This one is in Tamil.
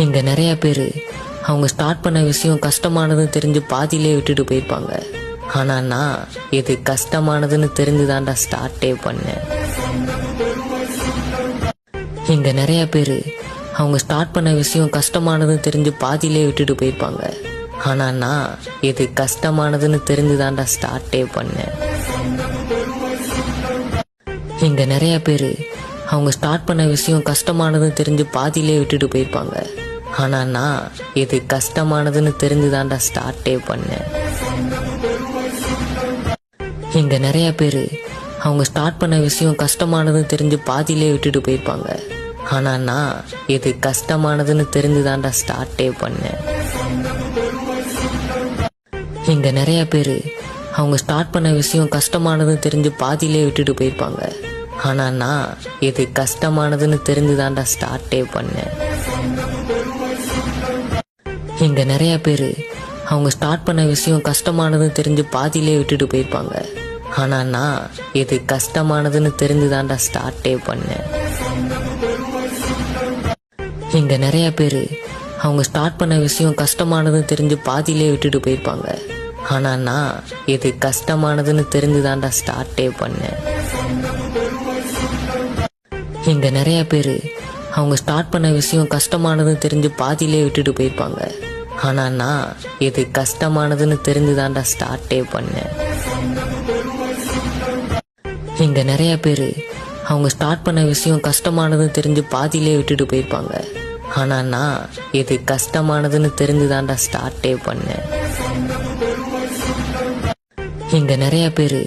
இங்க நிறைய பேர் அவங்க ஸ்டார்ட் பண்ண விஷயம் கஷ்டமானதுன்னு தெரிஞ்சு பாதியிலே விட்டுட்டு போயிருப்பாங்க. ஆனா நான் இது கஷ்டமானதுன்னு தெரிஞ்சுதான்டா ஸ்டார்ட்டே பண்ணேன். இங்க நிறைய பேர் அவங்க ஸ்டார்ட் பண்ண விஷயம் கஷ்டமானதுன்னு தெரிஞ்சு பாதியிலே விட்டுட்டு போயிருப்பாங்க. ஆனா நான் இது கஷ்டமானதுன்னு தெரிஞ்சுதான்டா ஸ்டார்ட்டே பண்ணேன். இங்க நிறைய பேர் அவங்க ஸ்டார்ட் பண்ண விஷயம் கஷ்டமானதுன்னு தெரிஞ்சு பாதியிலே விட்டுட்டு போயிருப்பாங்க. ஆனா நான் இது கஷ்டமானதுன்னு தெரிஞ்சுதான்டா ஸ்டார்ட்டே பண்ணேன். இங்க நிறைய பேர் அவங்க ஸ்டார்ட் பண்ண விஷயம் கஷ்டமானதுன்னு தெரிஞ்சு பாதியிலே விட்டுட்டு போயிருப்பாங்க. ஆனா நான் இது கஷ்டமானதுன்னு தெரிஞ்சுதான்டா ஸ்டார்ட்டே பண்ணேன். இங்க நிறைய பேர் அவங்க ஸ்டார்ட் பண்ண விஷயம் கஷ்டமானதுன்னு தெரிஞ்சு பாதியிலே விட்டுட்டு போயிருப்பாங்க. ஆனா நான் இது கஷ்டமானதுன்னு தெரிஞ்சுதான்டா ஸ்டார்ட்டே பண்ணேன். இங்க நிறைய பேர் அவங்க ஸ்டார்ட் பண்ண விஷயம் கஷ்டமானதுன்னு தெரிஞ்சு பாதியிலே விட்டுட்டு போயிருப்பாங்க. ஆனா நான் இது கஷ்டமானதுன்னு தெரிஞ்சுதான்டா ஸ்டார்ட்டே பண்ணேன். இங்க நிறைய பேர் அவங்க ஸ்டார்ட் பண்ண விஷயம் கஷ்டமானதுன்னு தெரிஞ்சு பாதியிலே விட்டுட்டு போயிருப்பாங்க. ஆனா நான் இது கஷ்டமானதுன்னு தெரிஞ்சுதான்டா ஸ்டார்ட்டே பண்ணேன். இங்க நிறைய பேர் அவங்க ஸ்டார்ட் பண்ண விஷயம் கஷ்டமானதுன்னு தெரிஞ்சு பாதியிலே விட்டுட்டு போயிருப்பாங்க. ஆனா நான் இது கஷ்டமானதுன்னு தெரிஞ்சுதான்டா ஸ்டார்ட்டே பண்ணேன். இங்க நிறைய பேர் அவங்க ஸ்டார்ட் பண்ண விஷயம் கஷ்டமானதுன்னு தெரிஞ்சு பாதியிலே விட்டுட்டு போயிருப்பாங்க. ஆனா நான் இது கஷ்டமானதுன்னு தெரிஞ்சுதான்டா ஸ்டார்ட்டே பண்ணேன். இங்க நிறைய பேர்